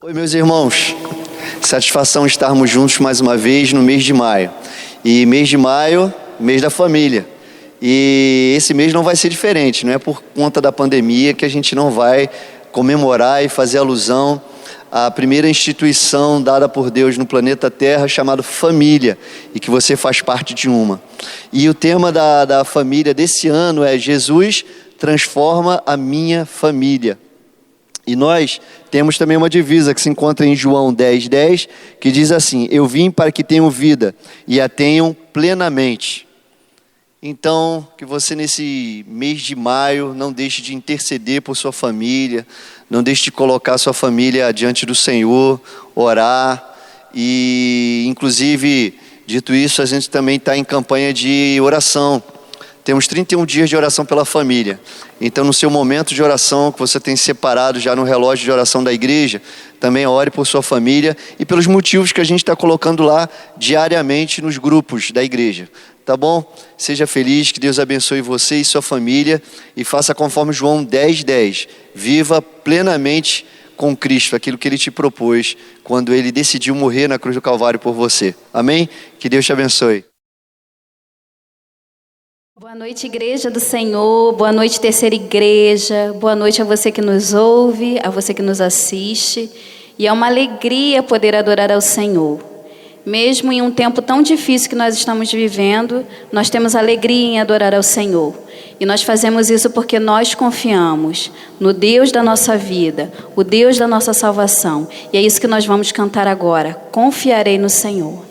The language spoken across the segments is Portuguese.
Oi, meus irmãos, satisfação estarmos juntos mais uma vez no mês de maio. E mês de maio, mês da família. E esse mês não vai ser diferente, não é por conta da pandemia que a gente não vai comemorar e fazer alusão à primeira instituição dada por Deus no planeta Terra, chamada família, e que você faz parte de uma. E o tema da família desse ano é: Jesus transforma a minha família. E nós temos também uma divisa que se encontra em João 10:10, que diz assim: eu vim para que tenham vida e a tenham plenamente. Então, que você nesse mês de maio não deixe de interceder por sua família, não deixe de colocar sua família diante do Senhor, orar. E, inclusive, dito isso, a gente também está em campanha de oração. Temos 31 dias de oração pela família. Então, no seu momento de oração, que você tem separado já no relógio de oração da igreja, também ore por sua família e pelos motivos que a gente está colocando lá diariamente nos grupos da igreja. Tá bom? Seja feliz, que Deus abençoe você e sua família e faça conforme João 10:10. Viva plenamente com Cristo, aquilo que Ele te propôs quando Ele decidiu morrer na cruz do Calvário por você. Amém? Que Deus te abençoe. Boa noite, Igreja do Senhor, boa noite, Terceira Igreja, boa noite a você que nos ouve, a você que nos assiste, e é uma alegria poder adorar ao Senhor. Mesmo em um tempo tão difícil que nós estamos vivendo, nós temos alegria em adorar ao Senhor. E nós fazemos isso porque nós confiamos no Deus da nossa vida, o Deus da nossa salvação. E é isso que nós vamos cantar agora: confiarei no Senhor.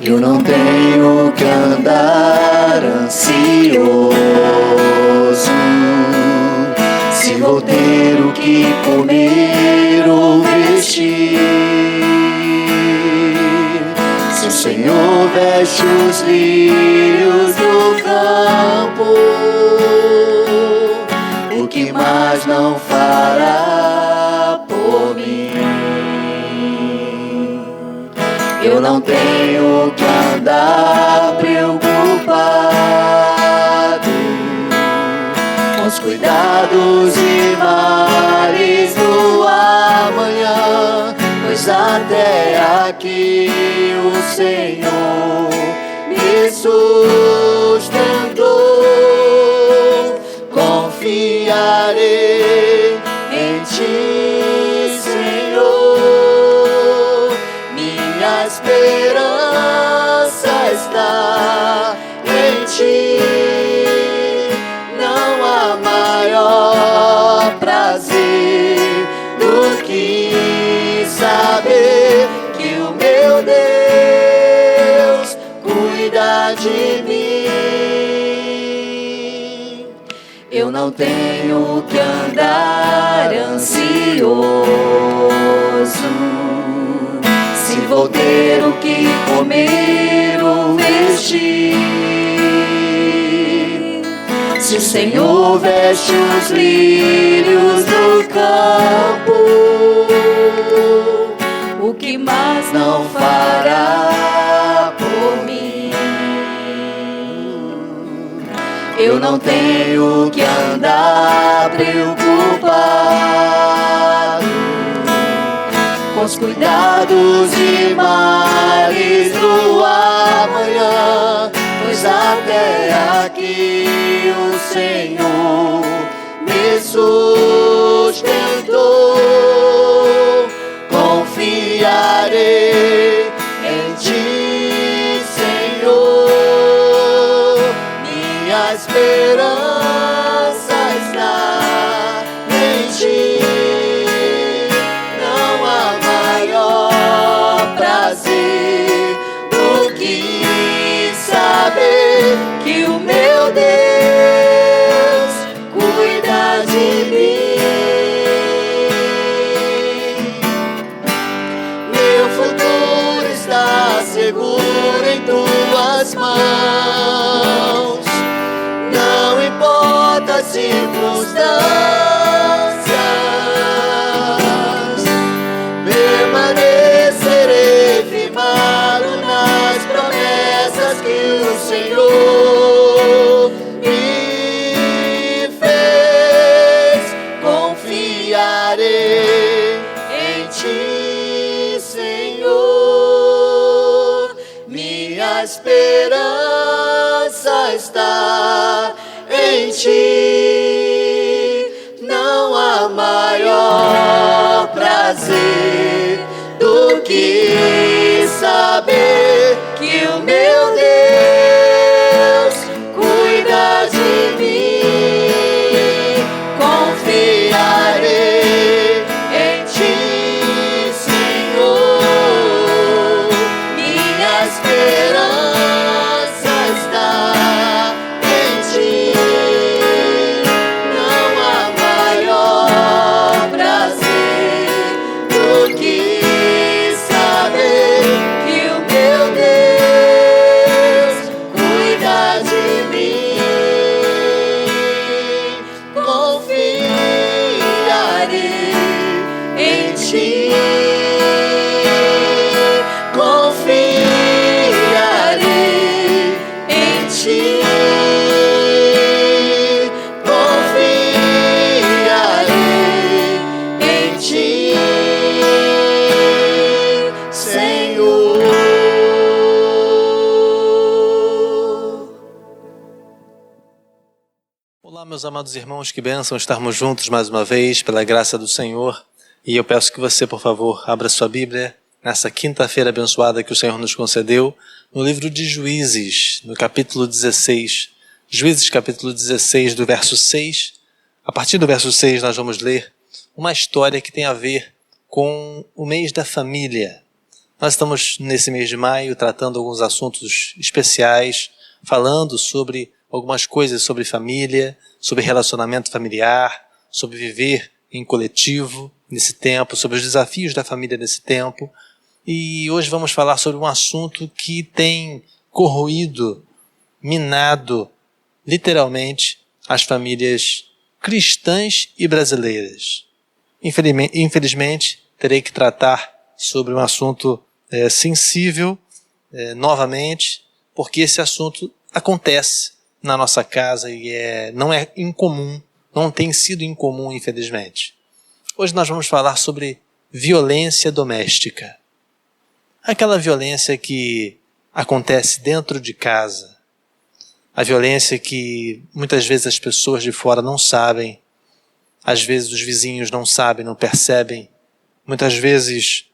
Eu não tenho que andar ansioso, se vou ter o que comer ou vestir. Se o Senhor veste os lírios do campo, o que mais não fará por mim? Eu não tenho que andar preocupado com os cuidados e males do amanhã, pois até aqui o Senhor me sustentou. Confiarei em Ti, Senhor, minha esperança está em Ti. Não há maior prazer do que saber que o meu Deus cuida de mim. Eu não tenho que andar ansioso, se vou ter o que comer ou vestir. Se o Senhor veste os lírios do campo, o que mais não fará por mim? Eu não tenho que andar preocupado com os cuidados e males do amanhã, pois até aqui o Senhor me sustentou. Confiarei em Ti, Senhor, minha esperança está em Ti. Não há maior prazer do que saber que o meu Deus cuida de mim. Meu futuro tuas mãos. Não importa as circunstâncias, permanecerei firmado nas promessas que o Senhor me fez. Confiarei em ti, Senhor. Minha esperança está em ti. Não há maior prazer do que saber que o meu Deus cuida de mim. Confiarei em ti, Senhor. Minha esperança está em ti. Não há maior prazer do que saber que o meu Deus cuida de mim. Confiarei em ti. Confiarei em ti. Confiarei em ti, Senhor. Olá, meus amados irmãos, que bênção estarmos juntos mais uma vez, pela graça do Senhor. E eu peço que você, por favor, abra sua Bíblia nessa quinta-feira abençoada que o Senhor nos concedeu, no livro de Juízes, no capítulo 16. Juízes, capítulo 16, do verso 6. A partir do verso 6, nós vamos ler uma história que tem a ver com o mês da família. Nós estamos, nesse mês de maio, tratando alguns assuntos especiais, falando sobre algumas coisas sobre família, sobre relacionamento familiar, sobre viver em coletivo nesse tempo, sobre os desafios da família nesse tempo. E hoje vamos falar sobre um assunto que tem corroído, minado, literalmente, as famílias cristãs e brasileiras. Infelizmente, terei que tratar sobre um assunto sensível novamente, porque esse assunto acontece na nossa casa e não é incomum, não tem sido incomum, infelizmente. Hoje nós vamos falar sobre violência doméstica. Aquela violência que acontece dentro de casa. A violência que muitas vezes as pessoas de fora não sabem. Às vezes os vizinhos não sabem, não percebem. Muitas vezes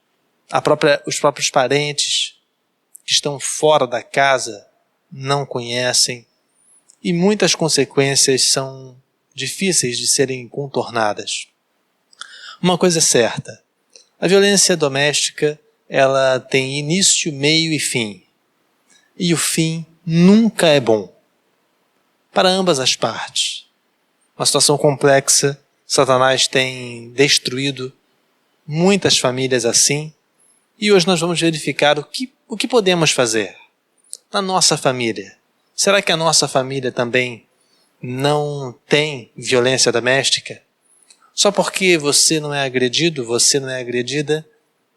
os próprios parentes que estão fora da casa não conhecem. E muitas consequências são difíceis de serem contornadas. Uma coisa é certa, a violência doméstica, ela tem início, meio e fim. E o fim nunca é bom, para ambas as partes. Uma situação complexa, Satanás tem destruído muitas famílias assim, e hoje nós vamos verificar o que podemos fazer na nossa família. Será que a nossa família também não tem violência doméstica? Só porque você não é agredido, você não é agredida,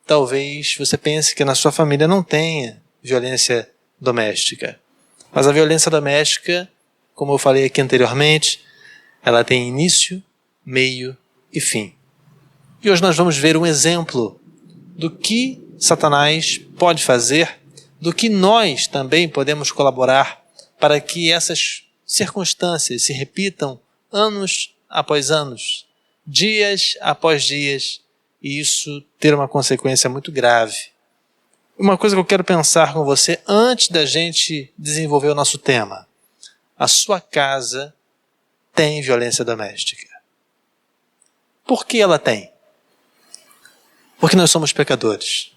talvez você pense que na sua família não tenha violência doméstica. Mas a violência doméstica, como eu falei aqui anteriormente, ela tem início, meio e fim. E hoje nós vamos ver um exemplo do que Satanás pode fazer, do que nós também podemos colaborar para que essas circunstâncias se repitam anos após anos, dias após dias, e isso ter uma consequência muito grave. Uma coisa que eu quero pensar com você antes da gente desenvolver o nosso tema. A sua casa tem violência doméstica. Por que ela tem? Porque nós somos pecadores.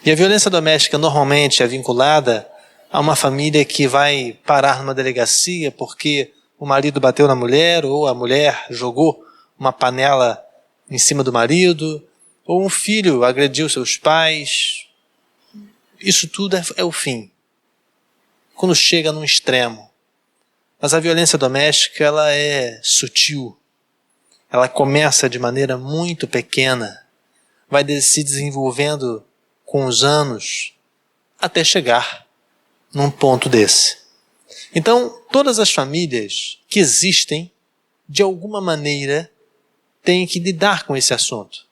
E a violência doméstica normalmente é vinculada a uma família que vai parar numa delegacia porque o marido bateu na mulher, ou a mulher jogou uma panela em cima do marido, ou um filho agrediu seus pais. Isso tudo é o fim. quando chega num extremo. Mas a violência doméstica, ela é sutil. Ela começa de maneira muito pequena, vai se desenvolvendo com os anos até chegar num ponto desse. Então, todas as famílias que existem, de alguma maneira, têm que lidar com esse assunto.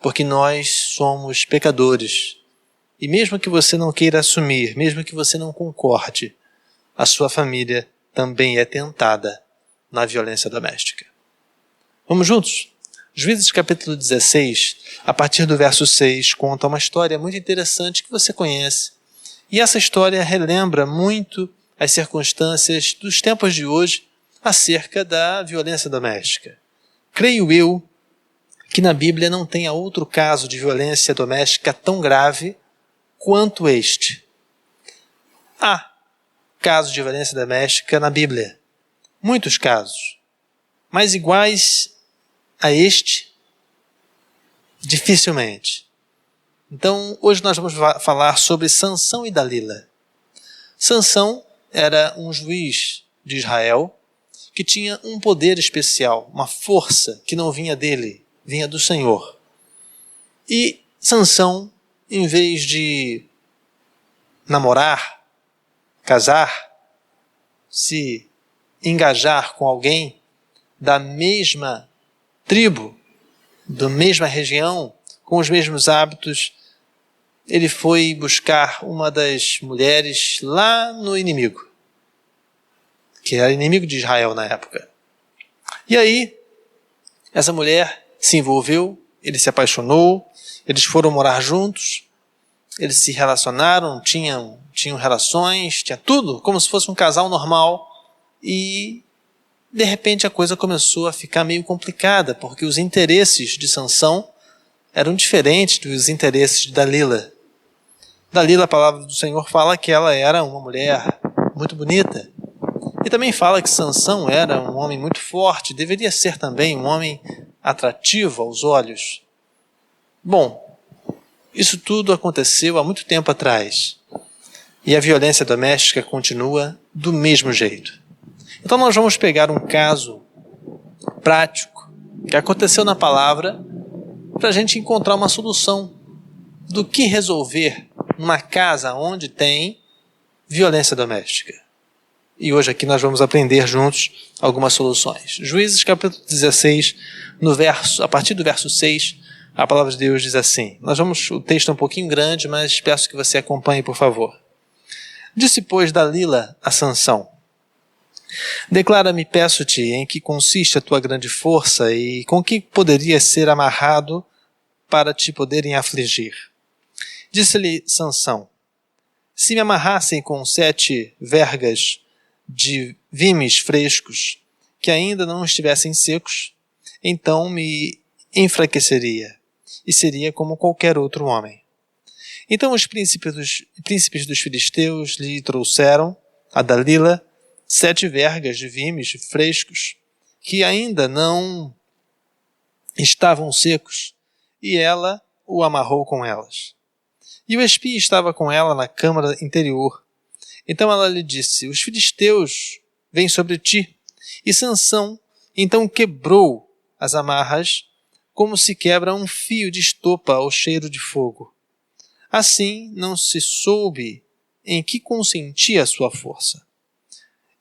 Porque nós somos pecadores. E mesmo que você não queira assumir, mesmo que você não concorde, a sua família também é tentada na violência doméstica. Vamos juntos? Juízes capítulo 16, a partir do verso 6, conta uma história muito interessante que você conhece. E essa história relembra muito as circunstâncias dos tempos de hoje acerca da violência doméstica. Creio eu que na Bíblia não tenha outro caso de violência doméstica tão grave quanto este. Há casos de violência doméstica na Bíblia, muitos casos, mas iguais a este, dificilmente. Então, hoje nós vamos falar sobre Sansão e Dalila. Sansão era um juiz de Israel que tinha um poder especial, uma força que não vinha dele, vinha do Senhor. E Sansão, em vez de namorar, casar, se engajar com alguém da mesma tribo, da mesma região, com os mesmos hábitos, ele foi buscar uma das mulheres lá no inimigo, que era inimigo de Israel na época. E aí, essa mulher se envolveu, ele se apaixonou, eles foram morar juntos, eles se relacionaram, tinham relações, tinha tudo, como se fosse um casal normal, e de repente a coisa começou a ficar meio complicada, porque os interesses de Sansão eram diferentes dos interesses de Dalila. Dalila, a palavra do Senhor fala que ela era uma mulher muito bonita. E também fala que Sansão era um homem muito forte, deveria ser também um homem atrativo aos olhos. Bom, isso tudo aconteceu há muito tempo atrás. E a violência doméstica continua do mesmo jeito. Então nós vamos pegar um caso prático que aconteceu na palavra para a gente encontrar uma solução do que resolver numa casa onde tem violência doméstica. E hoje aqui nós vamos aprender juntos algumas soluções. Juízes capítulo 16, a partir do verso 6, a palavra de Deus diz assim. O texto é um pouquinho grande, mas peço que você acompanhe, por favor. Disse, pois, Dalila a Sansão: declara-me, peço-te, em que consiste a tua grande força e com que poderias ser amarrado para te poderem afligir. Disse-lhe Sansão: se me amarrassem com 7 vergas de vimes frescos, que ainda não estivessem secos, então me enfraqueceria, e seria como qualquer outro homem. Então os príncipes dos filisteus lhe trouxeram a Dalila 7 vergas de vimes frescos, que ainda não estavam secos, e ela o amarrou com elas. E o espia estava com ela na câmara interior. Então ela lhe disse: os filisteus vêm sobre ti. E Sansão então quebrou as amarras, como se quebra um fio de estopa ao cheiro de fogo. Assim não se soube em que consentia a sua força.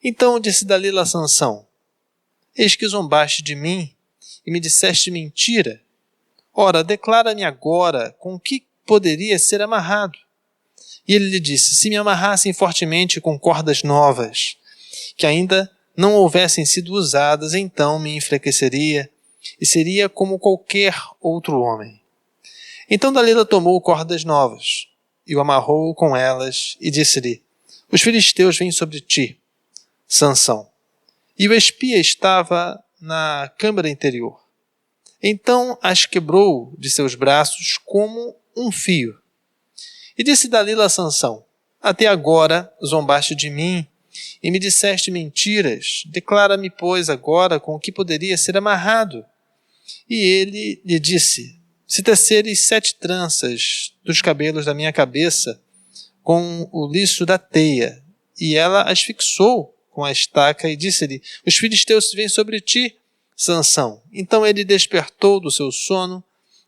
Então disse Dalila a Sansão: eis que zombaste de mim e me disseste mentira. Ora, declara-me agora com que poderia ser amarrado. E ele lhe disse: se me amarrassem fortemente com cordas novas, que ainda não houvessem sido usadas, então me enfraqueceria e seria como qualquer outro homem. Então Dalila tomou cordas novas e o amarrou com elas e disse-lhe: os filisteus vêm sobre ti, Sansão. E o espia estava na câmara interior. Então as quebrou de seus braços como um fio. E disse Dalila a Sansão: até agora zombaste de mim e me disseste mentiras. Declara-me, pois, agora com o que poderia ser amarrado. E ele lhe disse: se teceres 7 tranças dos cabelos da minha cabeça com o liço da teia e ela as fixou com a estaca e disse-lhe: os filisteus vêm sobre ti, Sansão. Então ele despertou do seu sono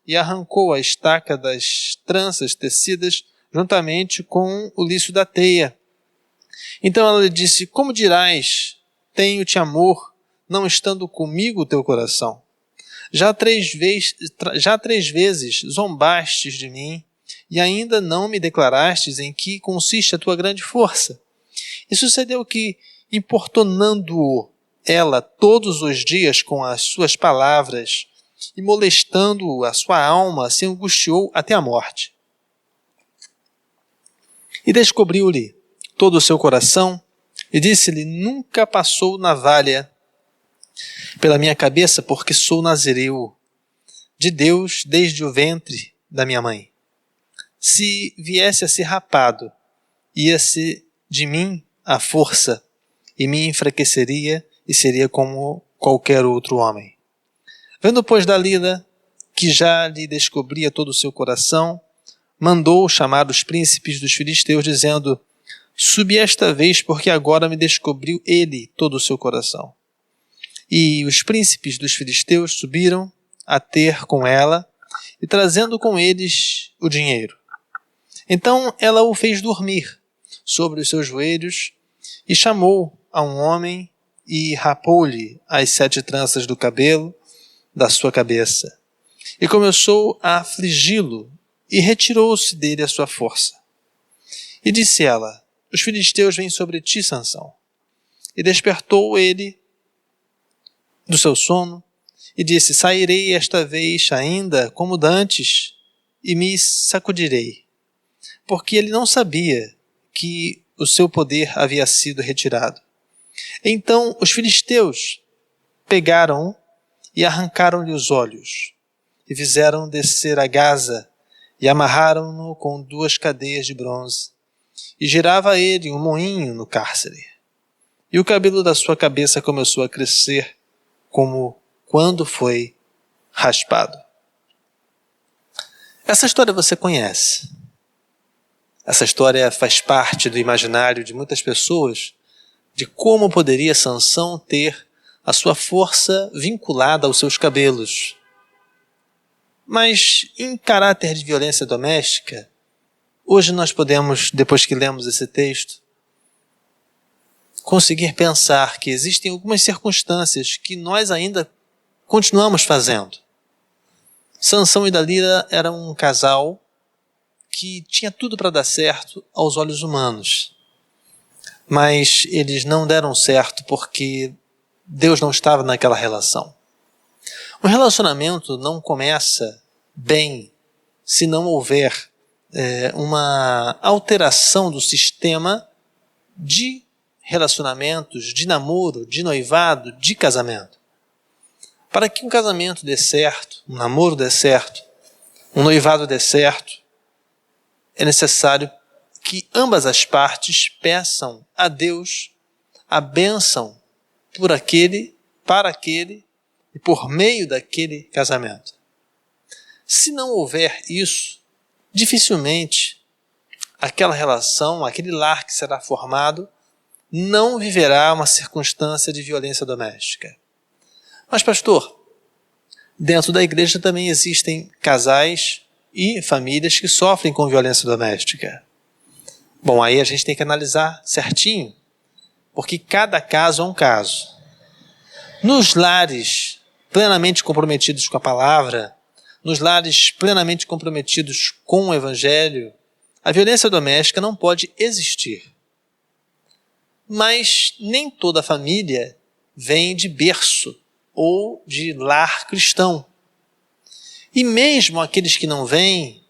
e arrancou a estaca das tranças tecidas juntamente com o liço da teia. Então ela lhe disse: como dirás, tenho-te amor, não estando comigo o teu coração? Já três vezes zombastes de mim, e ainda não me declarastes em que consiste a tua grande força. E sucedeu que, importunando-o ela todos os dias com as suas palavras, e molestando a sua alma, se angustiou até a morte. E descobriu-lhe todo o seu coração, e disse-lhe: nunca passou navalha pela minha cabeça, porque sou nazireu de Deus desde o ventre da minha mãe. Se viesse a ser rapado, ia-se de mim a força, e me enfraqueceria, e seria como qualquer outro homem. Vendo, pois, Dalila, que já lhe descobria todo o seu coração, mandou chamar os príncipes dos filisteus, dizendo: subi esta vez, porque agora me descobriu ele todo o seu coração. E os príncipes dos filisteus subiram a ter com ela, e trazendo com eles o dinheiro. Então ela o fez dormir sobre os seus joelhos, e chamou a um homem, e rapou-lhe as 7 tranças do cabelo da sua cabeça. E começou a afligi-lo, e retirou-se dele a sua força. E disse ela: os filisteus vêm sobre ti, Sansão. E despertou ele do seu sono, e disse: sairei esta vez ainda como dantes, e me sacudirei. Porque ele não sabia que o seu poder havia sido retirado. Então os filisteus pegaram-o e arrancaram-lhe os olhos, e fizeram descer a Gaza, e amarraram-no com 2 cadeias de bronze, e girava ele um moinho no cárcere. E o cabelo da sua cabeça começou a crescer, como quando foi raspado. Essa história você conhece. Essa história faz parte do imaginário de muitas pessoas, de como poderia Sansão ter a sua força vinculada aos seus cabelos. Mas, em caráter de violência doméstica, hoje nós podemos, depois que lemos esse texto, conseguir pensar que existem algumas circunstâncias que nós ainda continuamos fazendo. Sansão e Dalila eram um casal que tinha tudo para dar certo aos olhos humanos. Mas eles não deram certo porque Deus não estava naquela relação. Um relacionamento não começa bem se não houver uma alteração do sistema de relacionamentos, de namoro, de noivado, de casamento. Para que um casamento dê certo, um namoro dê certo, um noivado dê certo, é necessário que ambas as partes peçam a Deus a bênção por aquele, para aquele e por meio daquele casamento. Se não houver isso, dificilmente aquela relação, aquele lar que será formado, não viverá uma circunstância de violência doméstica. Mas, pastor, dentro da igreja também existem casais e famílias que sofrem com violência doméstica. Bom, aí a gente tem que analisar certinho, porque cada caso é um caso. Nos lares plenamente comprometidos com a palavra, nos lares plenamente comprometidos com o evangelho, a violência doméstica não pode existir. Mas nem toda família vem de berço ou de lar cristão. E mesmo aqueles que não vêm,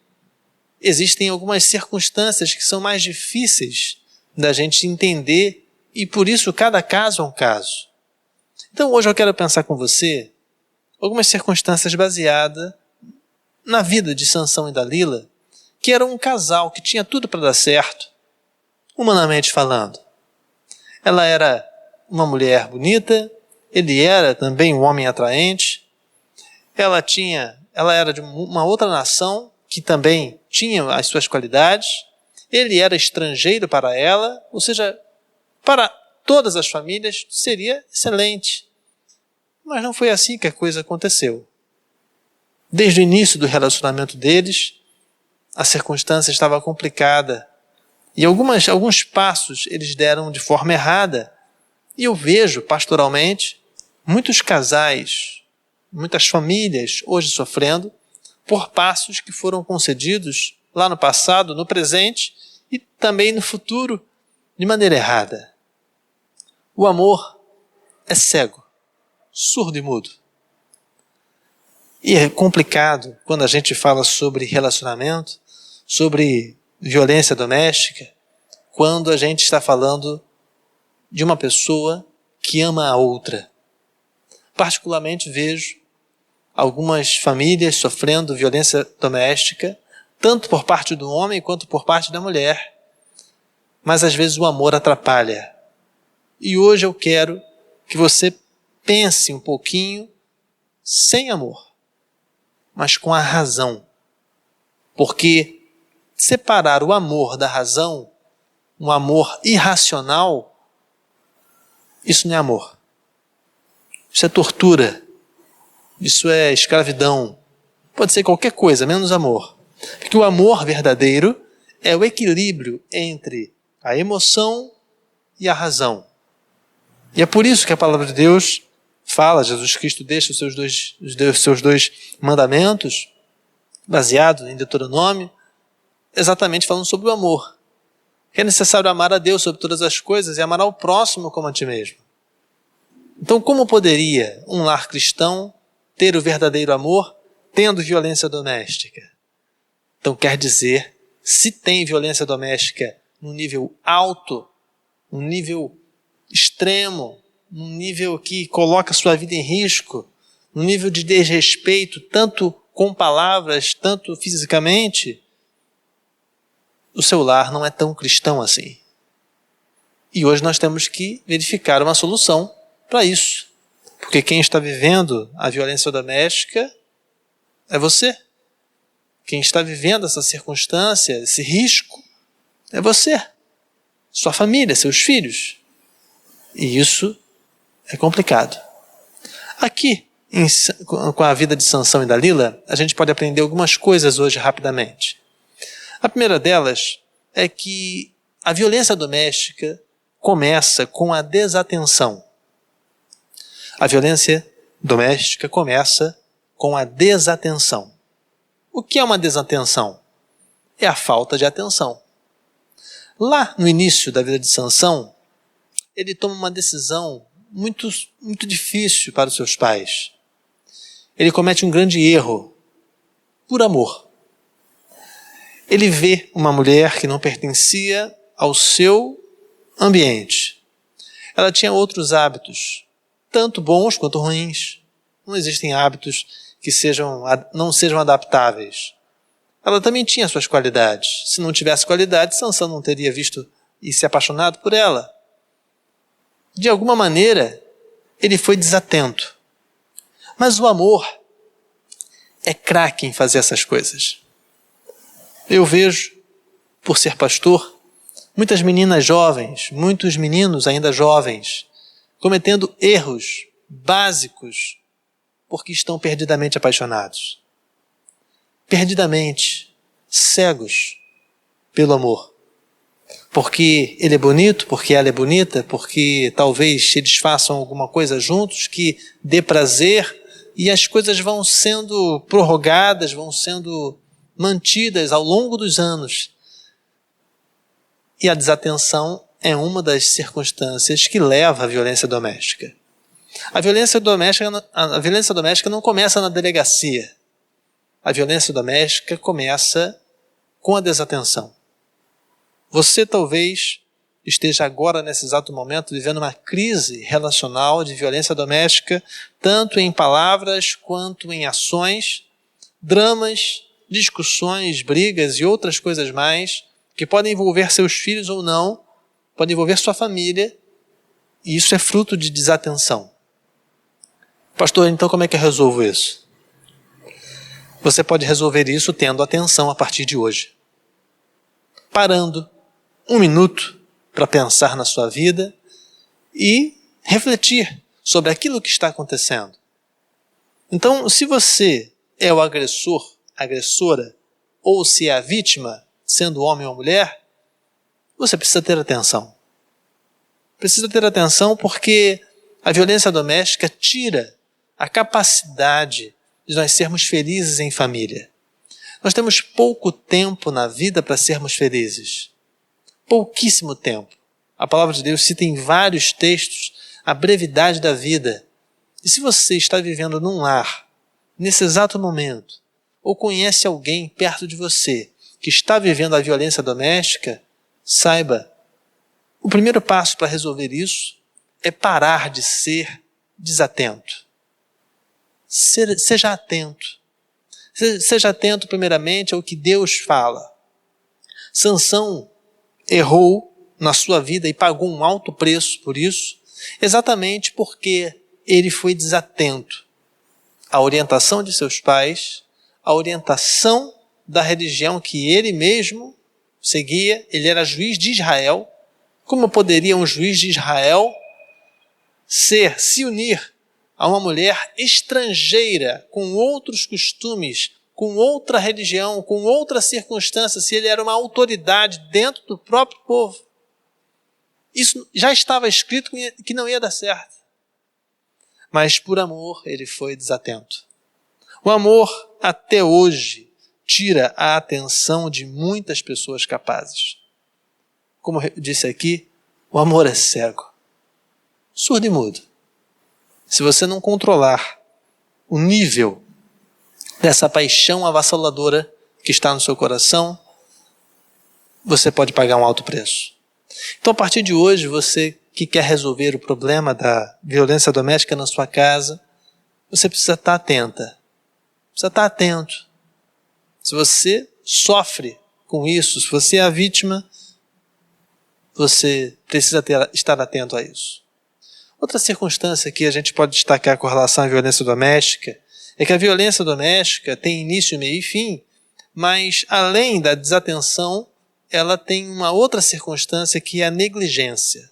existem algumas circunstâncias que são mais difíceis da gente entender, e por isso cada caso é um caso. Então hoje eu quero pensar com você algumas circunstâncias baseadas na vida de Sansão e Dalila, que era um casal que tinha tudo para dar certo, humanamente falando. Ela era uma mulher bonita, ele era também um homem atraente, ela era de uma outra nação que também tinha as suas qualidades, ele era estrangeiro para ela, ou seja, Para todas as famílias seria excelente. Mas não foi assim que a coisa aconteceu. Desde o início do relacionamento deles, a circunstância estava complicada. E alguns passos eles deram de forma errada. E eu vejo, pastoralmente, muitos casais, muitas famílias hoje sofrendo por passos que foram concedidos lá no passado, no presente e também no futuro, de maneira errada. O amor é cego, surdo e mudo. E é complicado quando a gente fala sobre relacionamento, sobre violência doméstica, quando a gente está falando de uma pessoa que ama a outra. Particularmente vejo algumas famílias sofrendo violência doméstica, tanto por parte do homem quanto por parte da mulher. Mas às vezes o amor atrapalha. E hoje eu quero que você pense um pouquinho sem amor, mas com a razão. Porque separar o amor da razão, um amor irracional, isso não é amor. Isso é tortura. Isso é escravidão. Pode ser qualquer coisa, menos amor. Porque o amor verdadeiro é o equilíbrio entre a emoção e a razão. E é por isso que a palavra de Deus fala, Jesus Cristo deixa os seus dois mandamentos, baseado em Deuteronômio, exatamente falando sobre o amor. Que é necessário amar a Deus sobre todas as coisas e amar ao próximo como a ti mesmo. Então, como poderia um lar cristão ter o verdadeiro amor tendo violência doméstica? Então, quer dizer, se tem violência doméstica num nível alto, num nível extremo, num nível que coloca sua vida em risco, num nível de desrespeito, tanto com palavras, tanto fisicamente, o seu lar não é tão cristão assim. E hoje nós temos que verificar uma solução para isso. Porque quem está vivendo a violência doméstica é você. Quem está vivendo essa circunstância, esse risco, é você. Sua família, seus filhos. E isso é complicado. Aqui, com a vida de Sansão e Dalila, a gente pode aprender algumas coisas hoje rapidamente. A primeira delas é que a violência doméstica começa com a desatenção. A violência doméstica começa com a desatenção. O que é uma desatenção? É a falta de atenção. Lá no início da vida de Sansão, ele toma uma decisão muito difícil para os seus pais. Ele comete um grande erro, por amor. Ele vê uma mulher que não pertencia ao seu ambiente. Ela tinha outros hábitos, tanto bons quanto ruins. Não existem hábitos que não sejam adaptáveis. Ela também tinha suas qualidades. Se não tivesse qualidade, Sansão não teria visto e se apaixonado por ela. De alguma maneira, ele foi desatento. Mas o amor é craque em fazer essas coisas. Eu vejo, por ser pastor, muitas meninas jovens, muitos meninos ainda jovens, cometendo erros básicos porque estão perdidamente apaixonados. Perdidamente, cegos pelo amor. Porque ele é bonito, porque ela é bonita, porque talvez eles façam alguma coisa juntos que dê prazer e as coisas vão sendo prorrogadas, vão sendo mantidas ao longo dos anos. E a desatenção é uma das circunstâncias que leva à violência doméstica. A violência doméstica não começa na delegacia. A violência doméstica começa com a desatenção. Você talvez esteja agora, nesse exato momento, vivendo uma crise relacional de violência doméstica, tanto em palavras quanto em ações, dramas, discussões, brigas e outras coisas mais, que podem envolver seus filhos ou não, podem envolver sua família, e isso é fruto de desatenção. Pastor, então como é que eu resolvo isso? Você pode resolver isso tendo atenção a partir de hoje. Parando 1 minuto para pensar na sua vida e refletir sobre aquilo que está acontecendo. Então, se você é o agressor, agressora, ou se é a vítima, sendo homem ou mulher, você precisa ter atenção. Precisa ter atenção porque a violência doméstica tira a capacidade de nós sermos felizes em família. Nós temos pouco tempo na vida para sermos felizes. Pouquíssimo tempo. A palavra de Deus cita em vários textos a brevidade da vida. E se você está vivendo num lar, nesse exato momento, ou conhece alguém perto de você que está vivendo a violência doméstica, saiba, o primeiro passo para resolver isso é parar de ser desatento. Seja atento. Seja atento primeiramente ao que Deus fala. Sansão errou na sua vida e pagou um alto preço por isso, exatamente porque ele foi desatento à orientação de seus pais, à orientação da religião que ele mesmo seguia. Ele era juiz de Israel. Como poderia um juiz de Israel se unir a uma mulher estrangeira, com outros costumes, com outra religião, com outra circunstância, se ele era uma autoridade dentro do próprio povo? Isso já estava escrito que não ia dar certo. Mas por amor ele foi desatento. O amor até hoje tira a atenção de muitas pessoas capazes. Como eu disse aqui, o amor é cego, surdo e mudo. Se você não controlar o nível dessa paixão avassaladora que está no seu coração, você pode pagar um alto preço. Então, a partir de hoje, você que quer resolver o problema da violência doméstica na sua casa, você precisa estar atenta. Precisa estar atento. Se você sofre com isso, se você é a vítima, você precisa estar atento a isso. Outra circunstância que a gente pode destacar com relação à violência doméstica é que a violência doméstica tem início, meio e fim, mas além da desatenção, ela tem uma outra circunstância que é a negligência.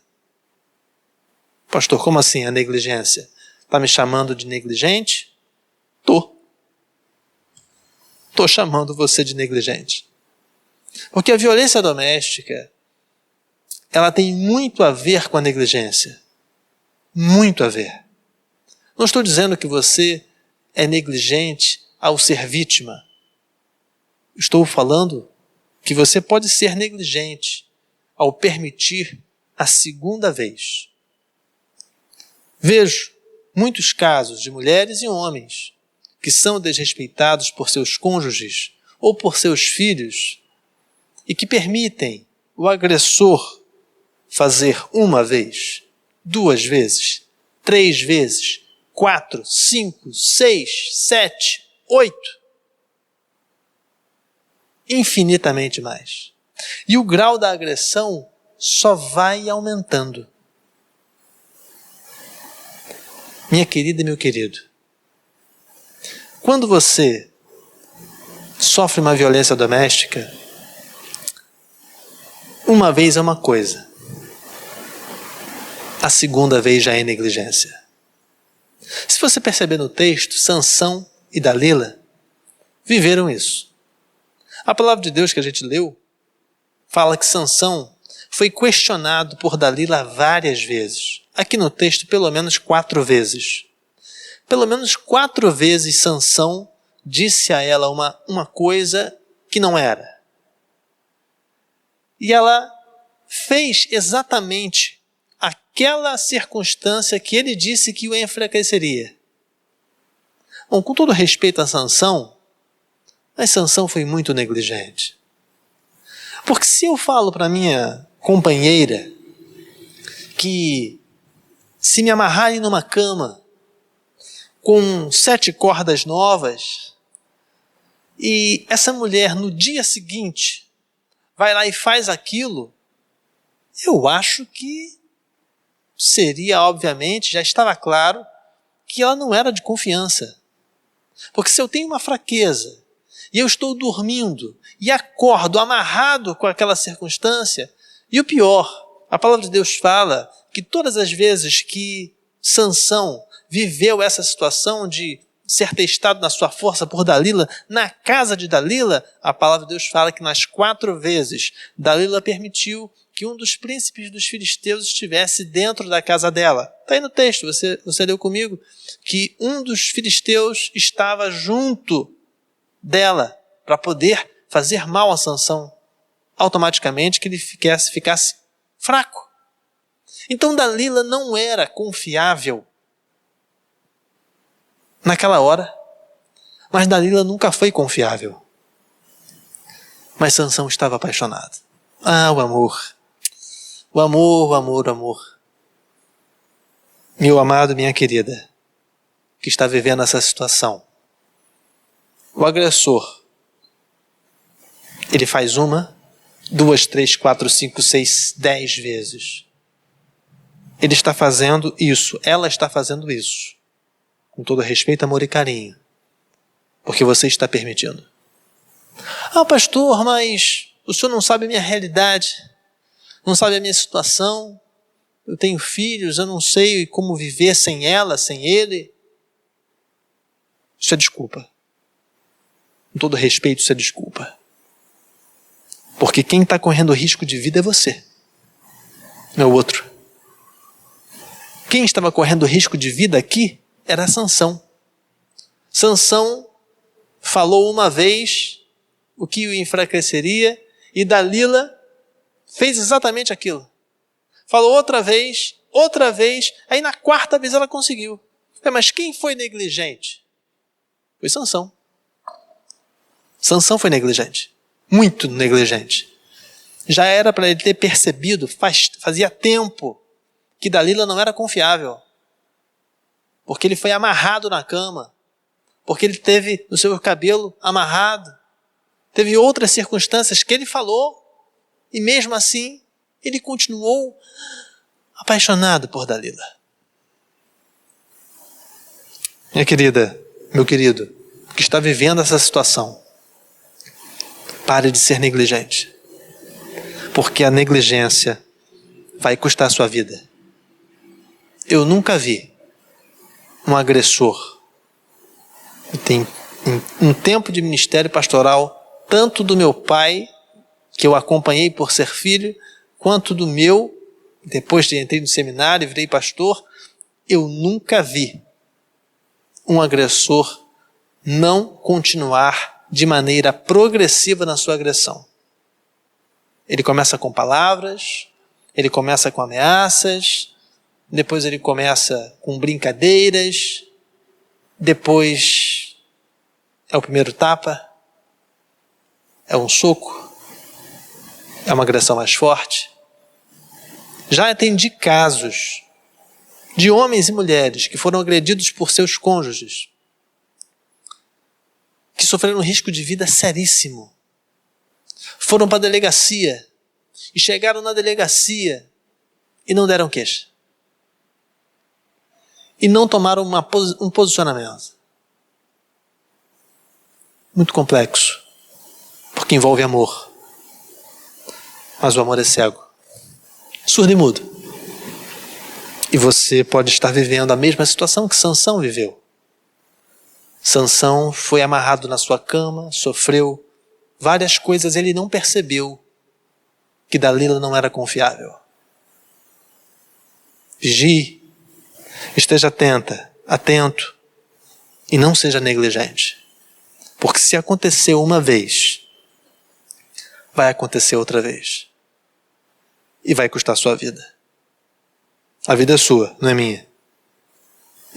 Pastor, como assim a negligência? Está me chamando de negligente? Estou chamando você de negligente. Porque a violência doméstica, ela tem muito a ver com a negligência. Muito a ver. Não estou dizendo que você é negligente ao ser vítima. Estou falando que você pode ser negligente ao permitir a segunda vez. Vejo muitos casos de mulheres e homens que são desrespeitados por seus cônjuges ou por seus filhos e que permitem o agressor fazer uma vez, 2 vezes, 3 vezes, 4, 5, 6, 7, 8. Infinitamente mais. E o grau da agressão só vai aumentando. Minha querida e meu querido, quando você sofre uma violência doméstica, uma vez é uma coisa, a segunda vez já é negligência. Se você perceber no texto, Sansão e Dalila viveram isso. A palavra de Deus que a gente leu fala que Sansão foi questionado por Dalila várias vezes. Aqui no texto, pelo menos 4 vezes. Pelo menos 4 vezes Sansão disse a ela uma coisa que não era. E ela fez exatamente aquela circunstância que ele disse que o enfraqueceria. Bom, com todo respeito a Sansão, mas Sansão foi muito negligente. Porque se eu falo para minha companheira que se me amarrarem numa cama com 7 cordas novas e essa mulher no dia seguinte vai lá e faz aquilo, eu acho que seria, obviamente, já estava claro que ela não era de confiança. Porque se eu tenho uma fraqueza e eu estou dormindo e acordo amarrado com aquela circunstância, e o pior, a palavra de Deus fala que todas as vezes que Sansão viveu essa situação de ser testado na sua força por Dalila, na casa de Dalila, a palavra de Deus fala que nas 4 vezes Dalila permitiu que um dos príncipes dos filisteus estivesse dentro da casa dela. Está aí no texto, você leu comigo, que um dos filisteus estava junto dela para poder fazer mal a Sansão, automaticamente que ele ficasse fraco. Então Dalila não era confiável naquela hora, mas Dalila nunca foi confiável. Mas Sansão estava apaixonado. Ah, o amor. O amor, o amor, o amor. Meu amado, minha querida, que está vivendo essa situação. O agressor, ele faz 1, 2, 3, 4, 5, 6, 10 vezes. Ele está fazendo isso, ela está fazendo isso. Com todo respeito, amor e carinho. Porque você está permitindo. Ah, pastor, mas o senhor não sabe a minha realidade. Não sabe a minha situação. Eu tenho filhos, eu não sei como viver sem ela, sem ele. Isso é desculpa. Com todo respeito, isso é desculpa. Porque quem está correndo risco de vida é você. Não é o outro. Quem estava correndo risco de vida aqui era Sansão. Sansão falou uma vez o que o enfraqueceria e Dalila fez exatamente aquilo. Falou outra vez, aí na 4ª vez ela conseguiu. Mas quem foi negligente? Foi Sansão. Sansão foi negligente. Muito negligente. Já era para ele ter percebido, fazia tempo, que Dalila não era confiável. Porque ele foi amarrado na cama. Porque ele teve o seu cabelo amarrado. Teve outras circunstâncias que ele falou. E mesmo assim, ele continuou apaixonado por Dalila. Minha querida, meu querido, que está vivendo essa situação, pare de ser negligente. Porque a negligência vai custar a sua vida. Eu nunca vi um agressor. Tem um tempo de ministério pastoral, tanto do meu pai, que eu acompanhei por ser filho, quanto do meu, depois de entrei no seminário e virei pastor, eu nunca vi um agressor não continuar de maneira progressiva na sua agressão. Ele começa com palavras, ele começa com ameaças, depois ele começa com brincadeiras, depois é o primeiro tapa, é um soco, é uma agressão mais forte. Já atendi casos de homens e mulheres que foram agredidos por seus cônjuges, que sofreram um risco de vida seríssimo. Foram para a delegacia e chegaram na delegacia e não deram queixa. E não tomaram um posicionamento. Muito complexo, porque envolve amor. Mas o amor é cego, surdo e mudo. E você pode estar vivendo a mesma situação que Sansão viveu. Sansão foi amarrado na sua cama, sofreu várias coisas, ele não percebeu que Dalila não era confiável. Vigie, esteja atento e não seja negligente. Porque se aconteceu uma vez, vai acontecer outra vez. E vai custar a sua vida. A vida é sua, não é minha.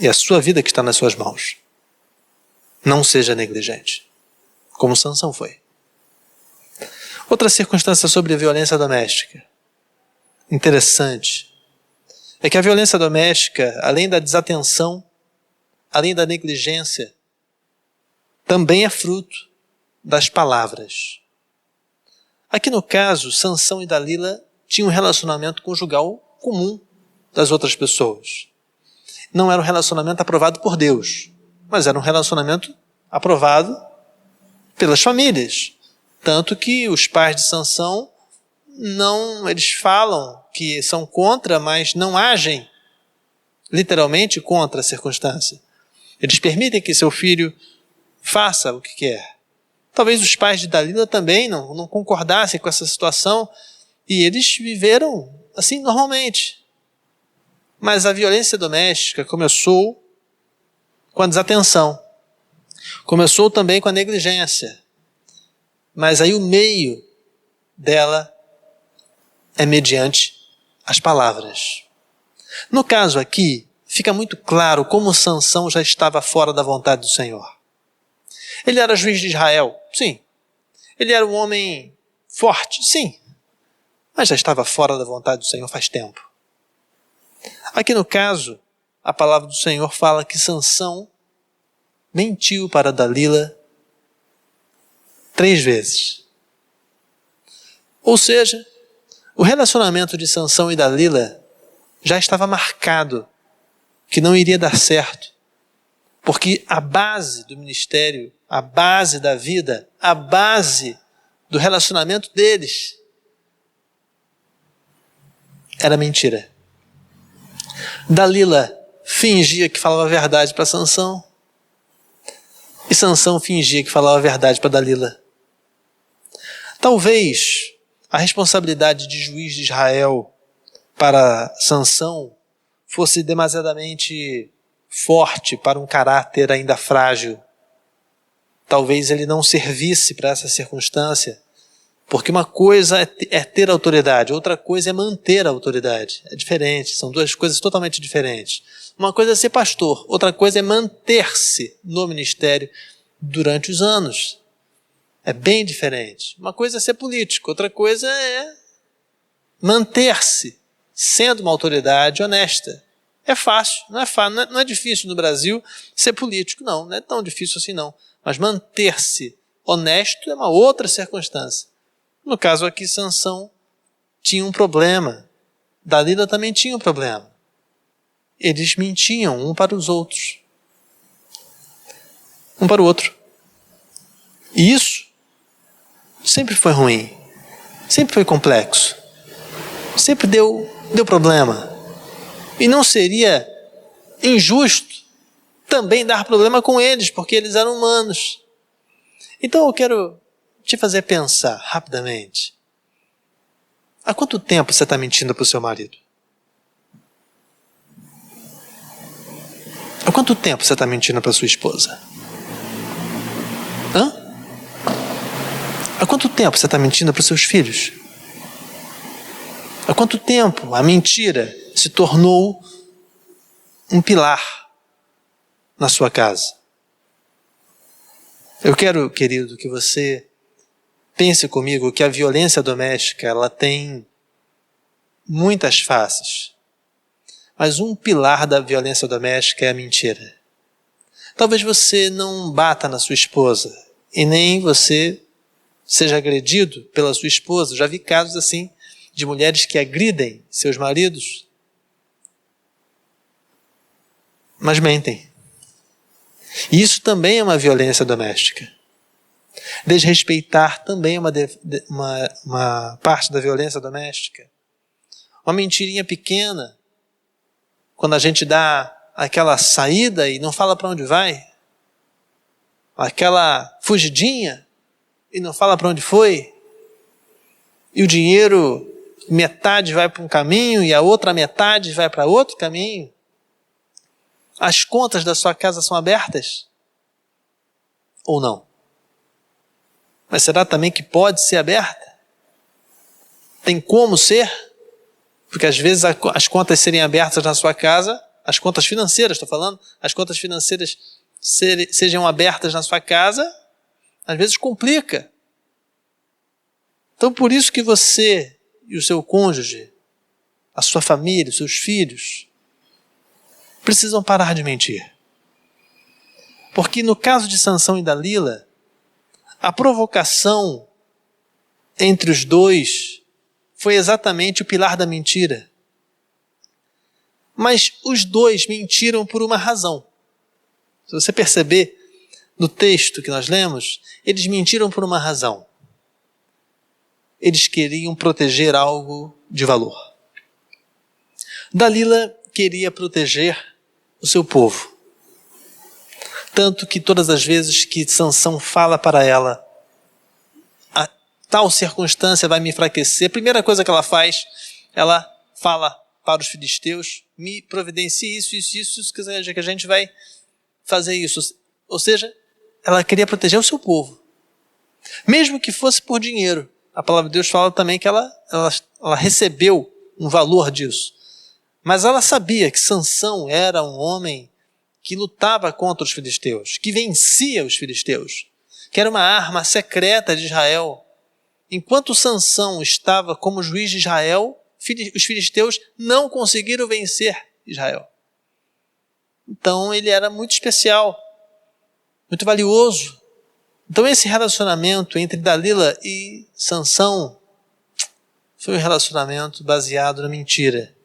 É a sua vida que está nas suas mãos. Não seja negligente, como Sansão foi. Outra circunstância sobre a violência doméstica, interessante, é que a violência doméstica, além da desatenção, além da negligência, também é fruto das palavras. Aqui no caso, Sansão e Dalila tinham um relacionamento conjugal comum das outras pessoas. Não era um relacionamento aprovado por Deus, mas era um relacionamento aprovado pelas famílias. Tanto que os pais de Sansão eles falam que são contra, mas não agem literalmente contra a circunstância. Eles permitem que seu filho faça o que quer. Talvez os pais de Dalila também não concordassem com essa situação e eles viveram assim normalmente. Mas a violência doméstica começou com a desatenção. Começou também com a negligência. Mas aí o meio dela é mediante as palavras. No caso aqui, fica muito claro como Sansão já estava fora da vontade do Senhor. Ele era juiz de Israel, sim. Ele era um homem forte, sim. Mas já estava fora da vontade do Senhor faz tempo. Aqui no caso, a palavra do Senhor fala que Sansão mentiu para Dalila 3 vezes. Ou seja, o relacionamento de Sansão e Dalila já estava marcado que não iria dar certo, porque a base do ministério, a base da vida, a base do relacionamento deles era mentira. Dalila fingia que falava a verdade para Sansão e Sansão fingia que falava a verdade para Dalila. Talvez a responsabilidade de juiz de Israel para Sansão fosse demasiadamente forte para um caráter ainda frágil. Talvez ele não servisse para essa circunstância, porque uma coisa é ter autoridade, outra coisa é manter a autoridade. É diferente, são 2 coisas totalmente diferentes. Uma coisa é ser pastor, outra coisa é manter-se no ministério durante os anos. É bem diferente. Uma coisa é ser político, outra coisa é manter-se sendo uma autoridade honesta. É fácil, não é difícil no Brasil ser político, não é tão difícil assim não. Mas manter-se honesto é uma outra circunstância. No caso aqui, Sansão tinha um problema. Dalila também tinha um problema. Eles mentiam um para os outros. Um para o outro. E isso sempre foi ruim. Sempre foi complexo. Sempre deu problema. E não seria injusto também dar problema com eles, porque eles eram humanos. Então eu quero te fazer pensar rapidamente. Há quanto tempo você está mentindo para o seu marido? Há quanto tempo você está mentindo para a sua esposa? Há quanto tempo você está mentindo para os seus filhos? Há quanto tempo a mentira se tornou um pilar na sua casa? Eu quero, querido, que você pense comigo que a violência doméstica ela tem muitas faces. Mas um pilar da violência doméstica é a mentira. Talvez você não bata na sua esposa e nem você seja agredido pela sua esposa. Já vi casos assim de mulheres que agridem seus maridos, mas mentem. E isso também é uma violência doméstica. Desrespeitar também é uma parte da violência doméstica. Uma mentirinha pequena, quando a gente dá aquela saída e não fala para onde vai, aquela fugidinha e não fala para onde foi, e o dinheiro, metade vai para um caminho e a outra metade vai para outro caminho. As contas da sua casa são abertas? Ou não? Mas será também que pode ser aberta? Tem como ser? Porque às vezes as contas serem abertas na sua casa, as contas financeiras, estou falando, as contas financeiras sejam abertas na sua casa, às vezes complica. Então por isso que você e o seu cônjuge, a sua família, os seus filhos, precisam parar de mentir. Porque no caso de Sansão e Dalila, a provocação entre os dois foi exatamente o pilar da mentira. Mas os dois mentiram por uma razão. Se você perceber no texto que nós lemos, eles mentiram por uma razão. eles queriam proteger algo de valor. Dalila queria proteger o seu povo. Tanto que todas as vezes que Sansão fala para ela, a tal circunstância vai me enfraquecer, a primeira coisa que ela faz, ela fala para os filisteus, me providencie isso, que a gente vai fazer isso. Ou seja, ela queria proteger o seu povo. Mesmo que fosse por dinheiro. A palavra de Deus fala também que ela recebeu um valor disso. Mas ela sabia que Sansão era um homem que lutava contra os filisteus, que vencia os filisteus, que era uma arma secreta de Israel. Enquanto Sansão estava como juiz de Israel, os filisteus não conseguiram vencer Israel. Então ele era muito especial, muito valioso. Então esse relacionamento entre Dalila e Sansão foi um relacionamento baseado na mentira.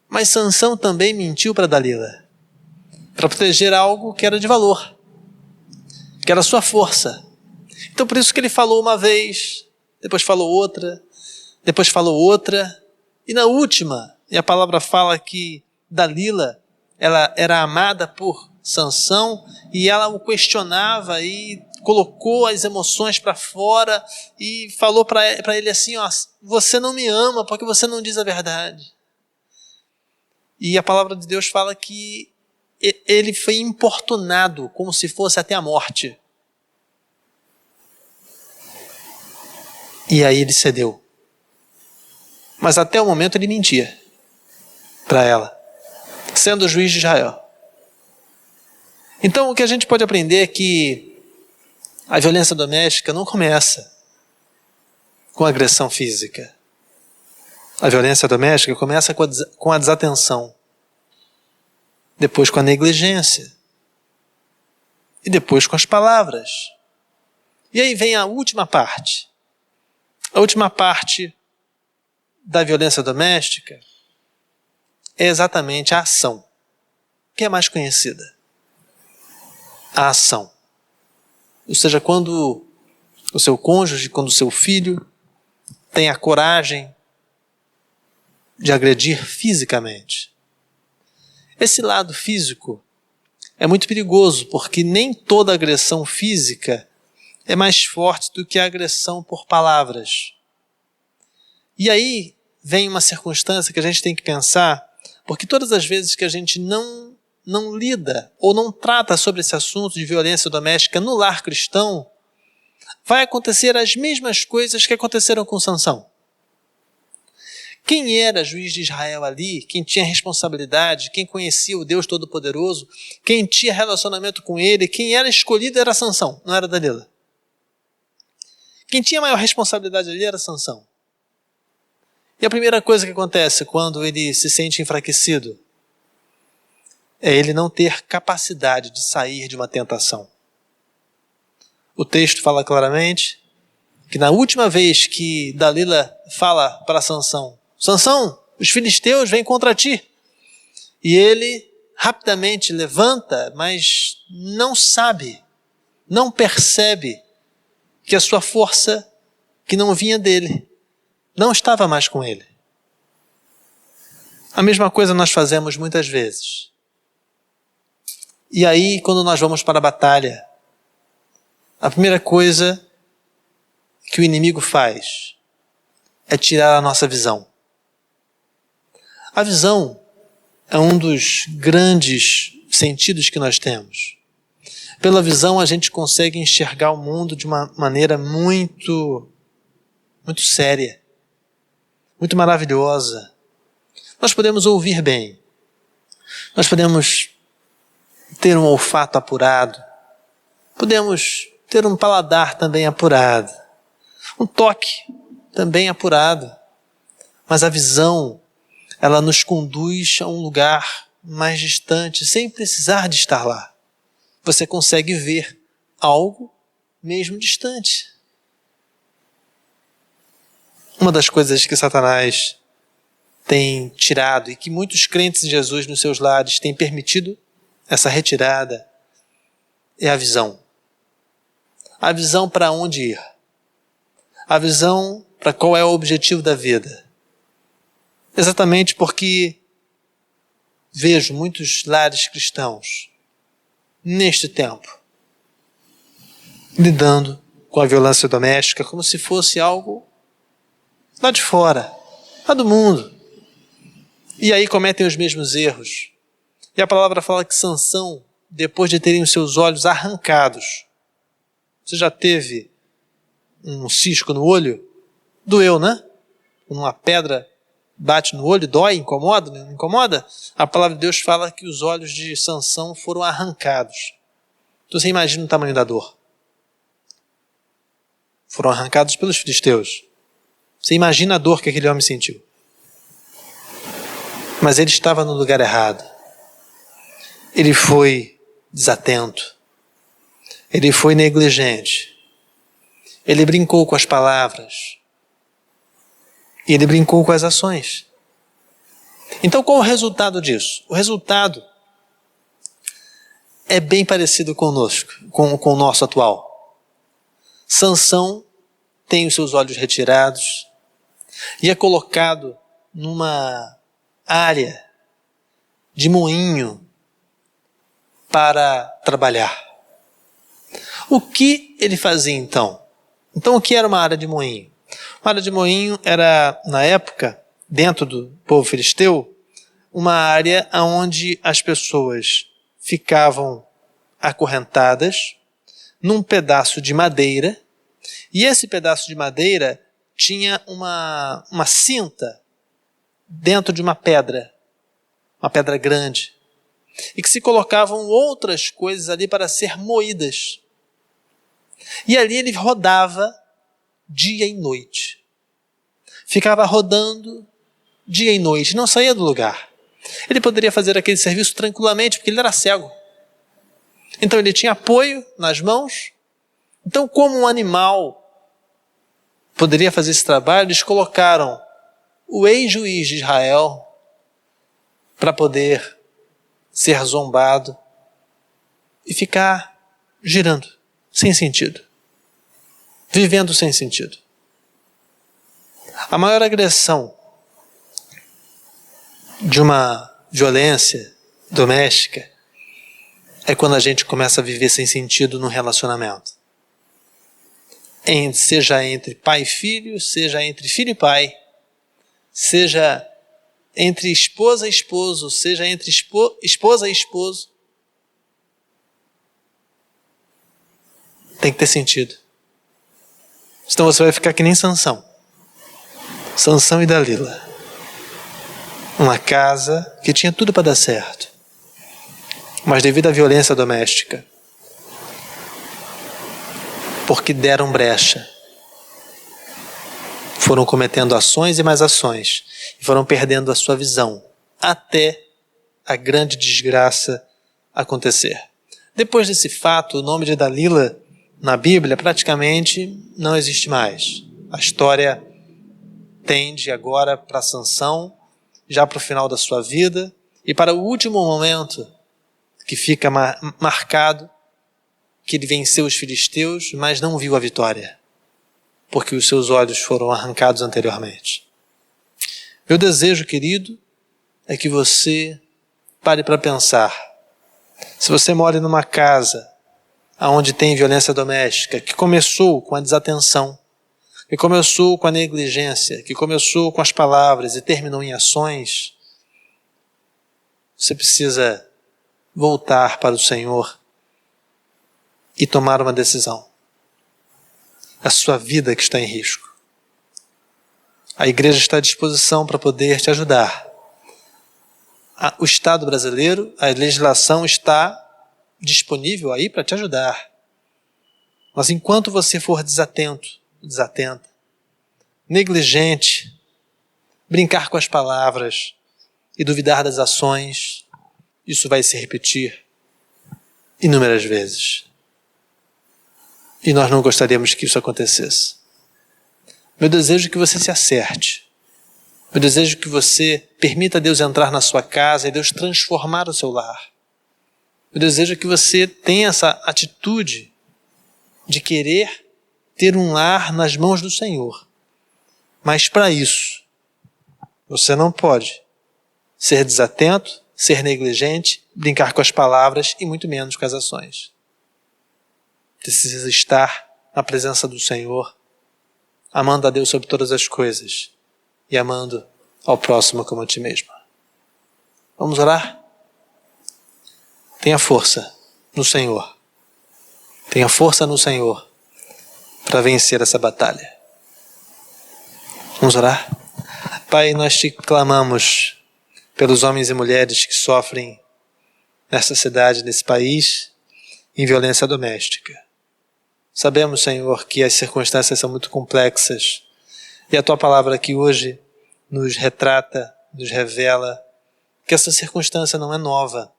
Mas Sansão também mentiu para Dalila, para proteger algo que era de valor, que era a sua força. Então por isso que ele falou uma vez, depois falou outra, depois falou outra, e na última, e a palavra fala que Dalila, ela era amada por Sansão, e ela o questionava e colocou as emoções para fora e falou para ele assim, ó, você não me ama porque você não diz a verdade. E a palavra de Deus fala que ele foi importunado como se fosse até a morte. E aí ele cedeu. Mas até o momento ele mentia para ela, sendo o juiz de Israel. Então o que a gente pode aprender é que a violência doméstica não começa com agressão física. A violência doméstica começa com a desatenção, depois com a negligência, e depois com as palavras. E aí vem a última parte. A última parte da violência doméstica é exatamente a ação, que é mais conhecida. A ação. Ou seja, quando o seu cônjuge, quando o seu filho tem a coragem de agredir fisicamente. Esse lado físico é muito perigoso, porque nem toda agressão física é mais forte do que a agressão por palavras. E aí vem uma circunstância que a gente tem que pensar, porque todas as vezes que a gente não lida ou não trata sobre esse assunto de violência doméstica no lar cristão, vai acontecer as mesmas coisas que aconteceram com Sansão. Quem era juiz de Israel ali, quem tinha responsabilidade, quem conhecia o Deus Todo-Poderoso, quem tinha relacionamento com ele, quem era escolhido era Sansão, não era Dalila. Quem tinha maior responsabilidade ali era Sansão. E a primeira coisa que acontece quando ele se sente enfraquecido é ele não ter capacidade de sair de uma tentação. O texto fala claramente que na última vez que Dalila fala para Sansão, Sansão, os filisteus vêm contra ti. E ele rapidamente levanta, mas não sabe, não percebe que a sua força, que não vinha dele, não estava mais com ele. A mesma coisa nós fazemos muitas vezes. E aí, quando nós vamos para a batalha, a primeira coisa que o inimigo faz é tirar a nossa visão. A visão é um dos grandes sentidos que nós temos. Pela visão a gente consegue enxergar o mundo de uma maneira muito séria, muito maravilhosa. Nós podemos ouvir bem. Nós podemos ter um olfato apurado. Podemos ter um paladar também apurado. Um toque também apurado. Mas a visão, ela nos conduz a um lugar mais distante, sem precisar de estar lá. Você consegue ver algo mesmo distante. Uma das coisas que Satanás tem tirado e que muitos crentes em Jesus nos seus lares têm permitido essa retirada é a visão. A visão para onde ir. A visão para qual é o objetivo da vida. Exatamente porque vejo muitos lares cristãos neste tempo lidando com a violência doméstica como se fosse algo lá de fora, lá do mundo. E aí cometem os mesmos erros. E a palavra fala que Sansão, depois de terem os seus olhos arrancados, você já teve um cisco no olho? Doeu, né? Uma pedra bate no olho, dói, incomoda, não incomoda? A palavra de Deus fala que os olhos de Sansão foram arrancados. Então você imagina o tamanho da dor. Foram arrancados pelos filisteus. Você imagina a dor que aquele homem sentiu. Mas ele estava no lugar errado. Ele foi desatento. Ele foi negligente. Ele brincou com as palavras. E ele brincou com as ações. Então qual o resultado disso? O resultado é bem parecido conosco, com o nosso atual. Sansão tem os seus olhos retirados e é colocado numa área de moinho para trabalhar. O que ele fazia então? Então o que era uma área de moinho? Uma área de moinho era, na época, dentro do povo filisteu, uma área onde as pessoas ficavam acorrentadas num pedaço de madeira, e esse pedaço de madeira tinha uma cinta dentro de uma pedra grande, e que se colocavam outras coisas ali para ser moídas. E ali ele rodava dia e noite. Ficava rodando dia e noite, não saía do lugar. Ele poderia fazer aquele serviço tranquilamente, porque ele era cego. Então ele tinha apoio nas mãos. Então, como um animal poderia fazer esse trabalho, eles colocaram o ex-juiz de Israel para poder ser zombado e ficar girando, sem sentido. Vivendo sem sentido. A maior agressão de uma violência doméstica é quando a gente começa a viver sem sentido no relacionamento. Seja entre pai e filho, seja entre filho e pai, seja entre esposa e esposo, seja entre esposa e esposo. Tem que ter sentido. Senão você vai ficar que nem Sansão. Sansão e Dalila. Uma casa que tinha tudo para dar certo. Mas devido à violência doméstica, porque deram brecha, foram cometendo ações e mais ações, e foram perdendo a sua visão, até a grande desgraça acontecer. Depois desse fato, o nome de Dalila na Bíblia praticamente não existe mais. A história tende agora para Sansão, já para o final da sua vida, e para o último momento que fica marcado, que ele venceu os filisteus, mas não viu a vitória, porque os seus olhos foram arrancados anteriormente. Meu desejo, querido, é que você pare para pensar. Se você mora numa casa onde tem violência doméstica, que começou com a desatenção, que começou com a negligência, que começou com as palavras e terminou em ações, você precisa voltar para o Senhor e tomar uma decisão. A sua vida que está em risco. A igreja está à disposição para poder te ajudar. O Estado brasileiro, a legislação está disponível aí para te ajudar. Mas enquanto você for desatenta, negligente, brincar com as palavras e duvidar das ações, isso vai se repetir inúmeras vezes. E nós não gostaríamos que isso acontecesse. Meu desejo é que você se acerte. Meu desejo é que você permita Deus entrar na sua casa e Deus transformar o seu lar. Meu desejo é que você tenha essa atitude de querer ter um lar nas mãos do Senhor. Mas para isso, você não pode ser desatento, ser negligente, brincar com as palavras e muito menos com as ações. Precisa estar na presença do Senhor, amando a Deus sobre todas as coisas e amando ao próximo como a ti mesmo. Vamos orar? Tenha força no Senhor. Tenha força no Senhor para vencer essa batalha. Vamos orar? Pai, nós te clamamos pelos homens e mulheres que sofrem nessa cidade, nesse país, em violência doméstica. Sabemos, Senhor, que as circunstâncias são muito complexas e a Tua palavra aqui hoje nos retrata, nos revela que essa circunstância não é nova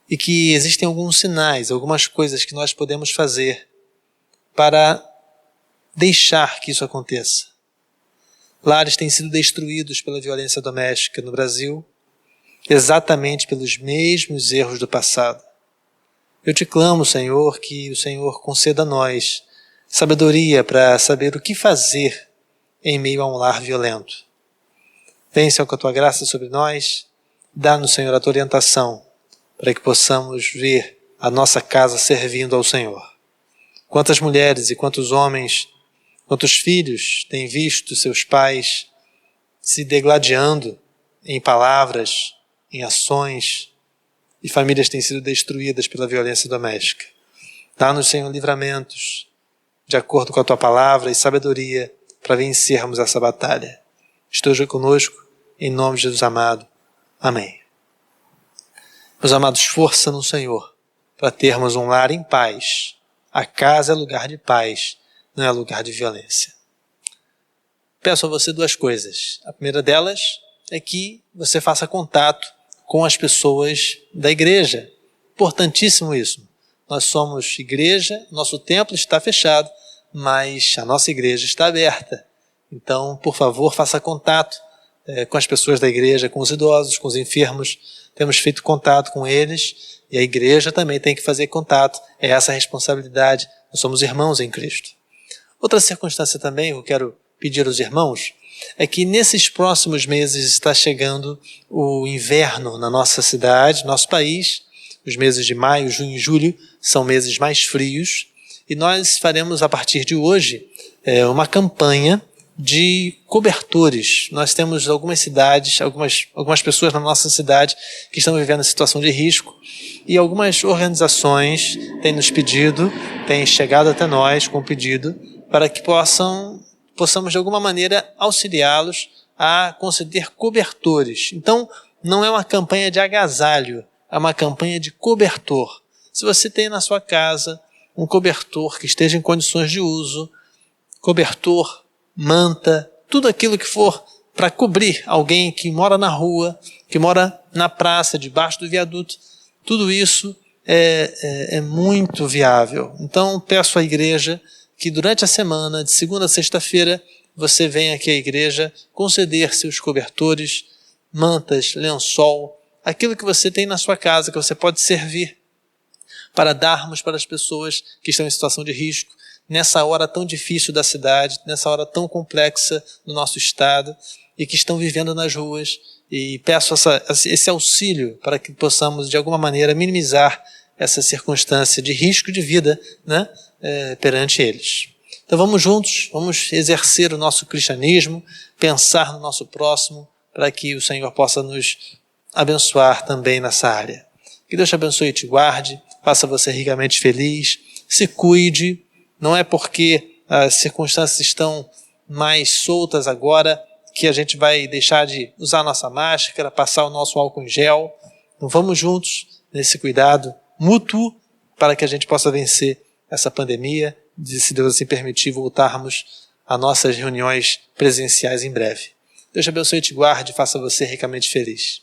e que existem alguns sinais, algumas coisas que nós podemos fazer para deixar que isso aconteça. Lares têm sido destruídos pela violência doméstica no Brasil, exatamente pelos mesmos erros do passado. Eu te clamo, Senhor, que o Senhor conceda a nós sabedoria para saber o que fazer em meio a um lar violento. Vem, Senhor, com a Tua graça sobre nós, dá-nos, Senhor, a Tua orientação para que possamos ver a nossa casa servindo ao Senhor. Quantas mulheres e quantos homens, quantos filhos têm visto seus pais se degladiando em palavras, em ações, e famílias têm sido destruídas pela violência doméstica. Dá-nos, Senhor, livramentos de acordo com a Tua palavra e sabedoria para vencermos essa batalha. Esteja conosco, em nome de Jesus amado. Amém. Meus amados, força no Senhor para termos um lar em paz. A casa é lugar de paz, não é lugar de violência. Peço a você duas coisas. A primeira delas é que você faça contato com as pessoas da igreja. Importantíssimo isso. Nós somos igreja, nosso templo está fechado, mas a nossa igreja está aberta. Então, por favor, faça contato com as pessoas da igreja, com os idosos, com os enfermos. Temos feito contato com eles e a igreja também tem que fazer contato. É essa a responsabilidade. Nós somos irmãos em Cristo. Outra circunstância também que eu quero pedir aos irmãos é que nesses próximos meses está chegando o inverno na nossa cidade, nosso país. Os meses de maio, junho e julho são meses mais frios e nós faremos a partir de hoje uma campanha de cobertores. Nós temos algumas cidades, algumas pessoas na nossa cidade que estão vivendo situação de risco e algumas organizações têm nos pedido, têm chegado até nós com pedido para que possamos de alguma maneira auxiliá-los a conceder cobertores. Então, não é uma campanha de agasalho, é uma campanha de cobertor. Se você tem na sua casa um cobertor que esteja em condições de uso, cobertor, manta, tudo aquilo que for para cobrir alguém que mora na rua, que mora na praça, debaixo do viaduto, tudo isso é muito viável. Então, peço à igreja que durante a semana, de segunda a sexta-feira, você venha aqui à igreja conceder seus cobertores, mantas, lençol, aquilo que você tem na sua casa, que você pode servir para darmos para as pessoas que estão em situação de risco, nessa hora tão difícil da cidade, nessa hora tão complexa do nosso estado e que estão vivendo nas ruas. E peço esse auxílio para que possamos, de alguma maneira, minimizar essa circunstância de risco de vida, né, perante eles. Então vamos juntos, vamos exercer o nosso cristianismo, pensar no nosso próximo, para que o Senhor possa nos abençoar também nessa área. Que Deus te abençoe e te guarde, faça você ricamente feliz, se cuide. Não é porque as circunstâncias estão mais soltas agora que a gente vai deixar de usar a nossa máscara, passar o nosso álcool em gel. Então vamos juntos nesse cuidado mútuo para que a gente possa vencer essa pandemia, e se Deus assim permitir, voltarmos a nossas reuniões presenciais em breve. Deus te abençoe e te guarde, faça você ricamente feliz.